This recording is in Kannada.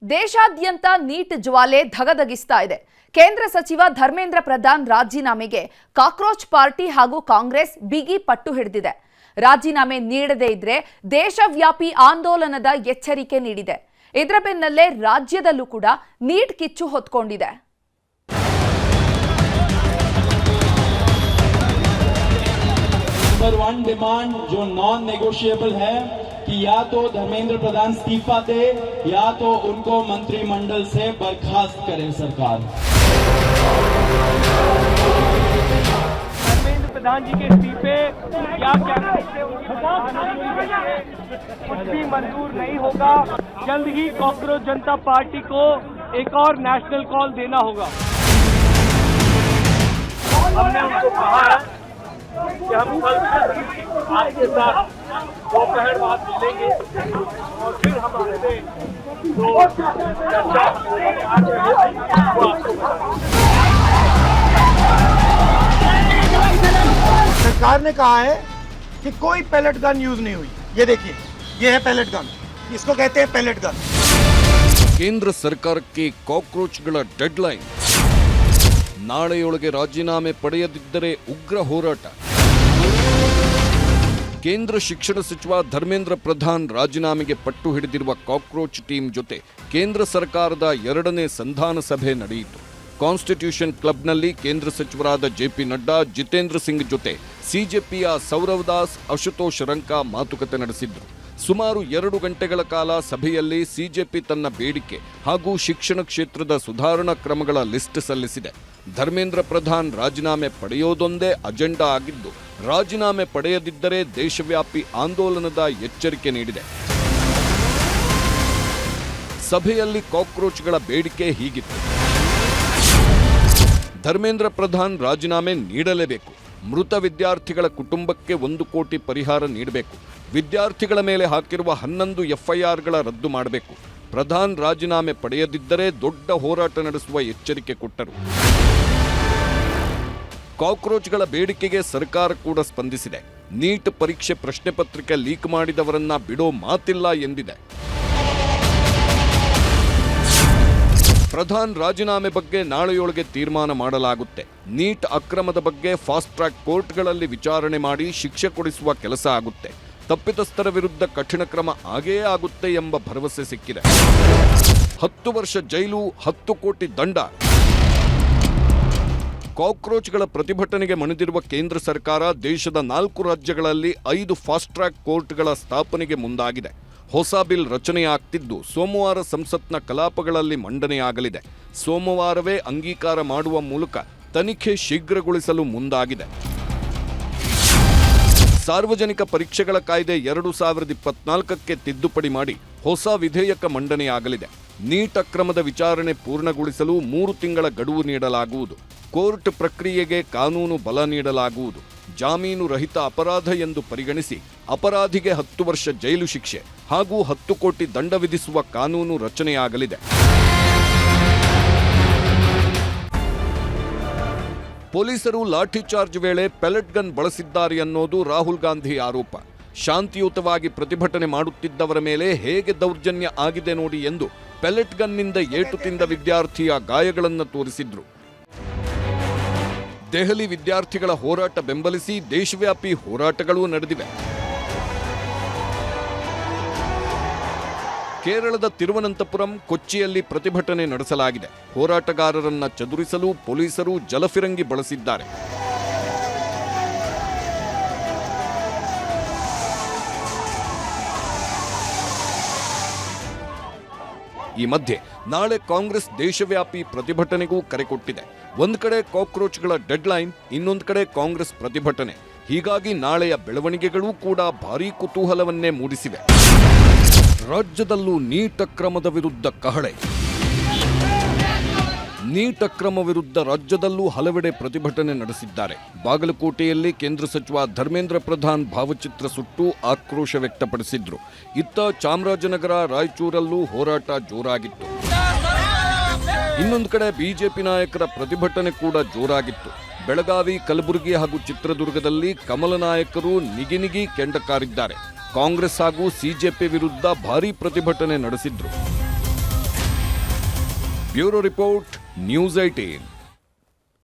ದೇಶಾದ್ಯಂತ ನೀಟ್ ಜ್ವಾಲೆ ಧಗಧಗಿಸ್ತಾ ಇದೆ. ಕೇಂದ್ರ ಸಚಿವ ಧರ್ಮೇಂದ್ರ ಪ್ರಧಾನ್ ರಾಜೀನಾಮೆಗೆ ಕಾಕ್ರೋಚ್ ಪಾರ್ಟಿ ಹಾಗೂ ಕಾಂಗ್ರೆಸ್ ಬಿಗಿ ಪಟ್ಟು ಹಿಡಿದಿದೆ. ರಾಜೀನಾಮೆ ನೀಡದೇ ಇದ್ರೆ ದೇಶವ್ಯಾಪಿ ಆಂದೋಲನದ ಎಚ್ಚರಿಕೆ ನೀಡಿದೆ. ಇದರ ಬೆನ್ನಲ್ಲೇ ರಾಜ್ಯದಲ್ಲೂ ಕೂಡ ನೀಟ್ ಕಿಚ್ಚು ಹೊತ್ಕೊಂಡಿದೆ. नंबर 1 डिमांड जो नॉन नेगोशिएबल है कि या तो धर्मेंद्र प्रधान इस्तीफा दे या तो उनको मंत्रिमंडल से बर्खास्त करे सरकार। धर्मेंद्र प्रधान जी के इस्तीफे या कुछ भी मंजूर नहीं होगा। जल्द ही कॉकरोच जनता पार्टी को एक और नेशनल कॉल देना होगा। हमने उनको कहा है कि हम कल आपके साथ दोपहर बाद मिलेंगे और फिर हम आपसे जो चर्चा वो आपको सरकार ने कहा है कि कोई पैलेट गन यूज नहीं हुई। ये देखिए, ये है पैलेट गन, इसको कहते हैं पैलेट गन। ಕೇಂದ್ರ ಸರ್ಕಾರಕ್ಕೆ ಕಾಕ್ರೋಚ್ಗಳ ಡೆಡ್ಲೈನ್. ನಾಳೆಯೊಳಗೆ ರಾಜೀನಾಮೆ ಪಡೆಯದಿದ್ದರೆ ಉಗ್ರ ಹೋರಾಟ. ಕೇಂದ್ರ ಶಿಕ್ಷಣ ಸಚಿವ ಧರ್ಮೇಂದ್ರ ಪ್ರಧಾನ್ ರಾಜೀನಾಮೆಗೆ ಪಟ್ಟು ಹಿಡಿದಿರುವ ಕಾಕ್ರೋಚ್ ಟೀಮ್ ಜೊತೆ ಕೇಂದ್ರ ಸರ್ಕಾರದ 2ನೇ ಸಂಧಾನ ಸಭೆ ನಡೆಯಿತು. ಕಾನ್ಸ್ಟಿಟ್ಯೂಷನ್ ಕ್ಲಬ್ನಲ್ಲಿ ಕೇಂದ್ರ ಸಚಿವರಾದ ಜೆಪಿ ನಡ್ಡಾ, ಜಿತೇಂದ್ರ ಸಿಂಗ್ ಜೊತೆ ಸಿಜೆಪಿಯ ಸೌರವ್ ದಾಸ್, ಅಶುತೋಷ್ ರಂಕಾ ಮಾತುಕತೆ ನಡೆಸಿದ್ರು. ಸುಮಾರು 2 ಗಂಟೆಗಳ ಕಾಲ ಸಭೆಯಲ್ಲಿ ಸಿಜೆಪಿ ತನ್ನ ಬೇಡಿಕೆ ಹಾಗೂ ಶಿಕ್ಷಣ ಕ್ಷೇತ್ರದ ಸುಧಾರಣಾ ಕ್ರಮಗಳ ಲಿಸ್ಟ್ ಸಲ್ಲಿಸಿದೆ. ಧರ್ಮೇಂದ್ರ ಪ್ರಧಾನ್ ರಾಜೀನಾಮೆ ಪಡೆಯೋದೊಂದೇ ಅಜೆಂಡಾ ಆಗಿದ್ದು, ರಾಜೀನಾಮೆ ಪಡೆಯದಿದ್ದರೆ ದೇಶವ್ಯಾಪಿ ಆಂದೋಲನದ ಎಚ್ಚರಿಕೆ ನೀಡಿದೆ. ಸಭೆಯಲ್ಲಿ ಕಾಕ್ರೋಚ್ಗಳ ಬೇಡಿಕೆ ಹೀಗಿತ್ತು. ಧರ್ಮೇಂದ್ರ ಪ್ರಧಾನ್ ರಾಜೀನಾಮೆ ನೀಡಲೇಬೇಕು. ಮೃತ ವಿದ್ಯಾರ್ಥಿಗಳ ಕುಟುಂಬಕ್ಕೆ 1 ಕೋಟಿ ಪರಿಹಾರ ನೀಡಬೇಕು. ವಿದ್ಯಾರ್ಥಿಗಳ ಮೇಲೆ ಹಾಕಿರುವ 11 ಎಫ್ಐಆರ್ಗಳ ರದ್ದು ಮಾಡಬೇಕು. ಪ್ರಧಾನ್ ರಾಜೀನಾಮೆ ಪಡೆಯದಿದ್ದರೆ ದೊಡ್ಡ ಹೋರಾಟ ನಡೆಸುವ ಎಚ್ಚರಿಕೆ ಕೊಟ್ಟರು. ಕಾಕ್ರೋಚ್ಗಳ ಬೇಡಿಕೆಗೆ ಸರ್ಕಾರ ಕೂಡ ಸ್ಪಂದಿಸಿದೆ. ನೀಟ್ ಪರೀಕ್ಷೆ ಪ್ರಶ್ನೆ ಪತ್ರಿಕೆ ಲೀಕ್ ಮಾಡಿದವರನ್ನ ಬಿಡೋ ಮಾತಿಲ್ಲ ಎಂದಿದೆ. ಪ್ರಧಾನ್ ರಾಜೀನಾಮೆ ಬಗ್ಗೆ ನಾಳೆಯೊಳಗೆ ತೀರ್ಮಾನ ಮಾಡಲಾಗುತ್ತೆ. ನೀಟ್ ಅಕ್ರಮದ ಬಗ್ಗೆ ಫಾಸ್ಟ್ ಟ್ರ್ಯಾಕ್ ಕೋರ್ಟ್ಗಳಲ್ಲಿ ವಿಚಾರಣೆ ಮಾಡಿ ಶಿಕ್ಷೆ ಕೊಡಿಸುವ ಕೆಲಸ ಆಗುತ್ತೆ. ತಪ್ಪಿತಸ್ಥರ ವಿರುದ್ಧ ಕಠಿಣ ಕ್ರಮ ಆಗೇ ಆಗುತ್ತೆ ಎಂಬ ಭರವಸೆ ಸಿಕ್ಕಿದೆ. 10 ವರ್ಷ ಜೈಲು, 10 ಕೋಟಿ ದಂಡ. ಕಾಕ್ರೋಚ್ಗಳ ಪ್ರತಿಭಟನೆಗೆ ಮಣಿದಿರುವ ಕೇಂದ್ರ ಸರ್ಕಾರ ದೇಶದ 4 ರಾಜ್ಯಗಳಲ್ಲಿ 5 ಫಾಸ್ಟ್ ಟ್ರ್ಯಾಕ್ ಕೋರ್ಟ್ಗಳ ಸ್ಥಾಪನೆಗೆ ಮುಂದಾಗಿದೆ. ಹೊಸ ಬಿಲ್ ರಚನೆಯಾಗ್ತಿದ್ದು ಸೋಮವಾರ ಸಂಸತ್ನ ಕಲಾಪಗಳಲ್ಲಿ ಮಂಡನೆಯಾಗಲಿದೆ. ಸೋಮವಾರವೇ ಅಂಗೀಕಾರ ಮಾಡುವ ಮೂಲಕ ತನಿಖೆ ಶೀಘ್ರಗೊಳಿಸಲು ಮುಂದಾಗಿದೆ. ಸಾರ್ವಜನಿಕ ಪರೀಕ್ಷೆಗಳ ಕಾಯ್ದೆ 2024ಕ್ಕೆ ತಿದ್ದುಪಡಿ ಮಾಡಿ ಹೊಸ ವಿಧೇಯಕ ಮಂಡನೆಯಾಗಲಿದೆ. ನೀಟ್ ಅಕ್ರಮದ ವಿಚಾರಣೆ ಪೂರ್ಣಗೊಳಿಸಲು 3 ತಿಂಗಳ ಗಡುವು ನೀಡಲಾಗುವುದು. ಕೋರ್ಟ್ ಪ್ರಕ್ರಿಯೆಗೆ ಕಾನೂನು ಬಲ ನೀಡಲಾಗುವುದು. ಜಾಮೀನು ರಹಿತ ಅಪರಾಧ ಎಂದು ಪರಿಗಣಿಸಿ ಅಪರಾಧಿಗೆ 10 ವರ್ಷ ಜೈಲು ಶಿಕ್ಷೆ ಹಾಗೂ 10 ಕೋಟಿ ದಂಡ ವಿಧಿಸುವ ಕಾನೂನು ರಚನೆಯಾಗಲಿದೆ. ಪೊಲೀಸರು ಲಾಠಿ ಚಾರ್ಜ್ ವೇಳೆ ಪೆಲೆಟ್ ಗನ್ ಬಳಸಿದ್ದಾರೆ ಅನ್ನೋದು ರಾಹುಲ್ ಗಾಂಧಿ ಆರೋಪ. ಶಾಂತಿಯುತವಾಗಿ ಪ್ರತಿಭಟನೆ ಮಾಡುತ್ತಿದ್ದವರ ಮೇಲೆ ಹೇಗೆ ದೌರ್ಜನ್ಯ ಆಗಿದೆ ನೋಡಿ ಎಂದು ಪೆಲೆಟ್ ಗನ್ನಿಂದ ಏಟು ತಿಂದ ವಿದ್ಯಾರ್ಥಿಯ ಗಾಯಗಳನ್ನು ತೋರಿಸಿದ್ರು. ದೆಹಲಿ ವಿದ್ಯಾರ್ಥಿಗಳ ಹೋರಾಟ ಬೆಂಬಲಿಸಿ ದೇಶವ್ಯಾಪಿ ಹೋರಾಟಗಳೂ ನಡೆದಿವೆ. ಕೇರಳದ ತಿರುವನಂತಪುರಂ, ಕೊಚ್ಚಿಯಲ್ಲಿ ಪ್ರತಿಭಟನೆ ನಡೆಸಲಾಗಿದೆ. ಹೋರಾಟಗಾರರನ್ನ ಚದುರಿಸಲು ಪೊಲೀಸರು ಜಲಫಿರಂಗಿ ಬಳಸಿದ್ದಾರೆ. ಈ ಮಧ್ಯೆ ನಾಳೆ ಕಾಂಗ್ರೆಸ್ ದೇಶವ್ಯಾಪಿ ಪ್ರತಿಭಟನೆಗೂ ಕರೆ ಕೊಟ್ಟಿದೆ. ಒಂದು ಕಡೆ ಕಾಕ್ರೋಚ್ಗಳ ಡೆಡ್ಲೈನ್, ಇನ್ನೊಂದು ಕಡೆ ಕಾಂಗ್ರೆಸ್ ಪ್ರತಿಭಟನೆ. ಹೀಗಾಗಿ ನಾಳೆಯ ಬೆಳವಣಿಗೆಗಳೂ ಕೂಡ ಭಾರೀ ಕುತೂಹಲವನ್ನೇ ಮೂಡಿಸಿವೆ. ರಾಜ್ಯದಲ್ಲೂ ನೀಟ್ ಅಕ್ರಮದ ವಿರುದ್ಧ ಕಹಳೆ. ನೀಟ್ ಅಕ್ರಮ ವಿರುದ್ಧ ರಾಜ್ಯದಲ್ಲೂ ಹಲವೆಡೆ ಪ್ರತಿಭಟನೆ ನಡೆಸಿದ್ದಾರೆ. ಬಾಗಲಕೋಟೆಯಲ್ಲಿ ಕೇಂದ್ರ ಸಚಿವ ಧರ್ಮೇಂದ್ರ ಪ್ರಧಾನ್ ಭಾವಚಿತ್ರ ಸುಟ್ಟು ಆಕ್ರೋಶ ವ್ಯಕ್ತಪಡಿಸಿದ್ರು. ಇತ್ತ ಚಾಮರಾಜನಗರ, ರಾಯಚೂರಲ್ಲೂ ಹೋರಾಟ ಜೋರಾಗಿತ್ತು. ಇನ್ನೊಂದು ಕಡೆ ಬಿಜೆಪಿ ನಾಯಕರ ಪ್ರತಿಭಟನೆ ಕೂಡ ಜೋರಾಗಿತ್ತು. ಬೆಳಗಾವಿ, ಕಲಬುರಗಿ ಹಾಗೂ ಚಿತ್ರದುರ್ಗದಲ್ಲಿ ಕಮಲ ನಾಯಕರು ನಿಗಿನಿಗಿ ಕೆಂಡ ಕಾರಿದ್ದಾರೆ. ಕಾಂಗ್ರೆಸ್ ಹಾಗೂ ಸಿಜೆಪಿ ವಿರುದ್ಧ ಭಾರೀ ಪ್ರತಿಭಟನೆ ನಡೆಸಿದ್ರು. Bureau report, news 18.